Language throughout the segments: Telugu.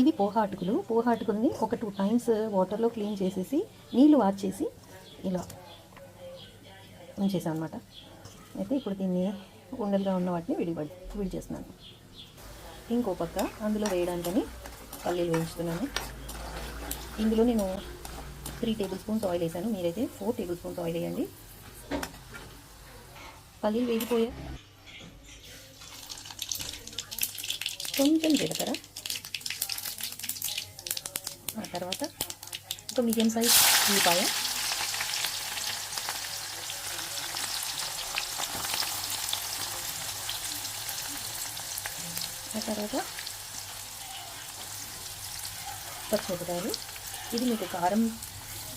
ఇవి పోహా అటుకులు. పోహా అటుకుల్ని ఒక 2 టైమ్స్ వాటర్లో క్లీన్ చేసేసి నీళ్ళు వార్చేసి ఇలా ఉంచేసాను అనమాట. అయితే ఇప్పుడు దీన్ని ఉండలుగా ఉన్న వాటిని విడిచేస్తున్నాను. ఇంకో పక్క అందులో వేయడానికని పల్లీలు వేయించుతున్నాను. ఇందులో నేను 3 టేబుల్ స్పూన్స్ ఆయిల్ వేసాను. మీరైతే 4 టేబుల్ స్పూన్స్ ఆయిల్ వేయండి. పల్లీలు వేగిపోయే కొంచెం జీలకర్ర, ఆ తర్వాత ఒక మీడియం సైజ్ ఉల్లిపాయ, ఆ తర్వాత పచ్చిమిరపకాయలు. ఇది మీకు కారం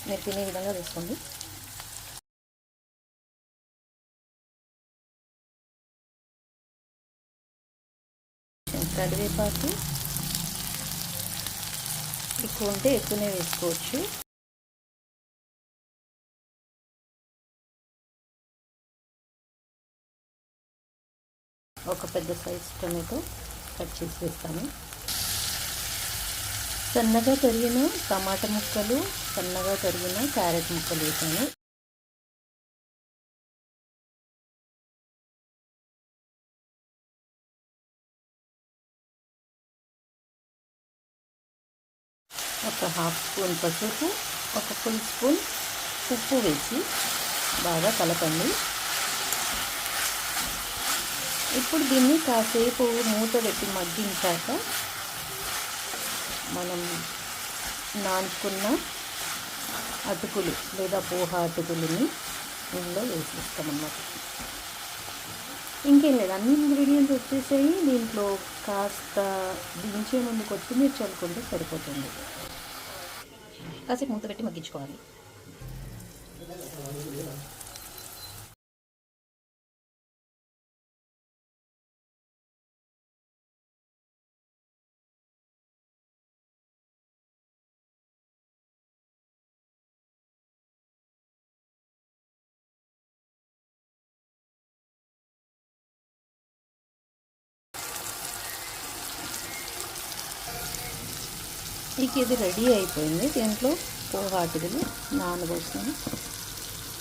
మీరు తినే విధంగా వేసుకోండి. కరివేపాకు ఎక్కువ ఉంటే ఎక్కువనే వేసుకోవచ్చు. ఒక పెద్ద సైజ్ టొమాటో కట్ చేసి వేస్తాను. సన్నగా తరిగిన టమాటా ముక్కలు, సన్నగా తరిగిన క్యారెట్ ముక్కలు వేసాను. ఒక హాఫ్ స్పూన్ పసుపు, ఒక ఫుల్ స్పూన్ ఉప్పు వేసి బాగా కలపండి. ఇప్పుడు దీన్ని కాసేపు మూత పెట్టి మగ్గించాక మనం నానుకున్న అటుకులు లేదా పోహా అటుకులని ఇందులో వేసిస్తామన్నమాట. ఇంకేం లేదు, అన్ని ఇంగ్రీడియంట్స్ వచ్చేసాయి. దీంట్లో కాస్త దించే ముందు కొత్తిమీర చల్లుకుంటే సరిపోతుంది. కాసేపు మూత పెట్టి మగ్గించుకోవాలి. ఇది రెడీ అయిపోయింది. దీంట్లో పోహా అటుకులు నానబోసుకొని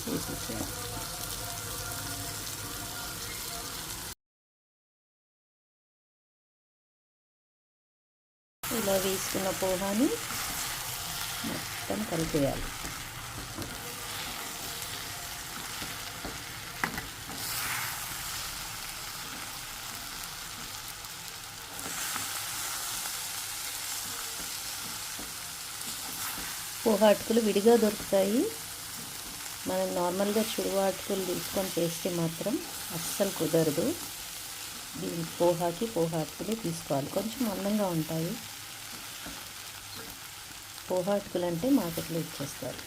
వేసేసేయాలి. ఇలా వేసుకున్న పోహాని మొత్తం కలిపేయాలి. పోహా అటుకులు విడిగా దొరుకుతాయి. మనం నార్మల్గా చుడువా అటుకులు తీసుకొని చేస్తే మాత్రం అస్సలు కుదరదు. దీని పోహా అటుకులే తీసుకోవాలి. కొంచెం అందంగా ఉంటాయి. పోహా అటుకులు అంటే మార్కెట్లో ఇచ్చేస్తారు.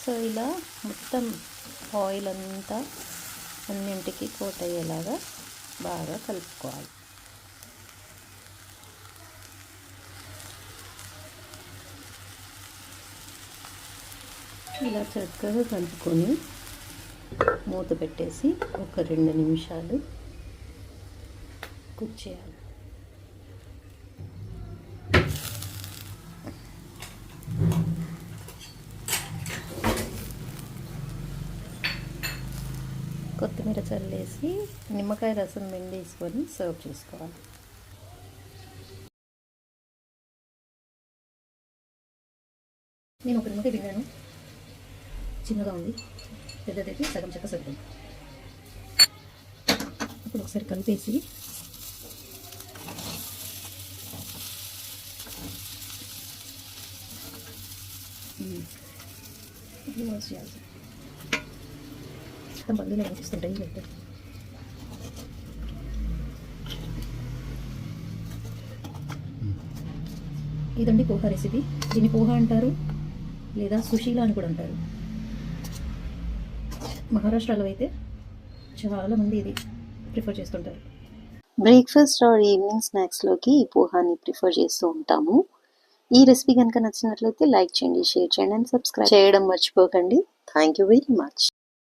సో ఇలా మొత్తం ఆయిల్ అంతా అన్నింటికి కోట్ అయ్యేలాగా బాగా కలుపుకోవాలి. ఇలా చక్కగా కలుపుకొని మూత పెట్టేసి ఒక 2 నిమిషాలు కుక్ చేయాలి. కొత్తిమీర చల్లేసి నిమ్మకాయ రసం పిండేసుకొని సర్వ్ చేసుకోవాలి. నేను ఒక నిమ్మకాయ పిండాను, చిన్నగా ఉంది, పెద్దదైతే సగం చెక్క సరిపోయింది. ఇప్పుడు ఒకసారి కలిపేసి చేయాలి. మొత్తం పల్లీలు కనిపిస్తుంటాయి. ఇదండి పోహా రెసిపీ. దీన్ని పోహా అంటారు లేదా సుశీలా అని కూడా అంటారు. మహారాష్ట్రలో అయితే చాలామంది ఇది ప్రిఫర్ చేస్తుంటారు. బ్రేక్ఫాస్ట్ ఆర్ ఈవినింగ్ స్నాక్స్లోకి ఈ పోహాని ప్రిఫర్ చేస్తూ ఉంటాము. ఈ రెసిపీ కనుక నచ్చినట్లయితే లైక్ చేయండి, షేర్ చేయండి అండ్ సబ్స్క్రైబ్ చేయడం మర్చిపోకండి. Thank you very much.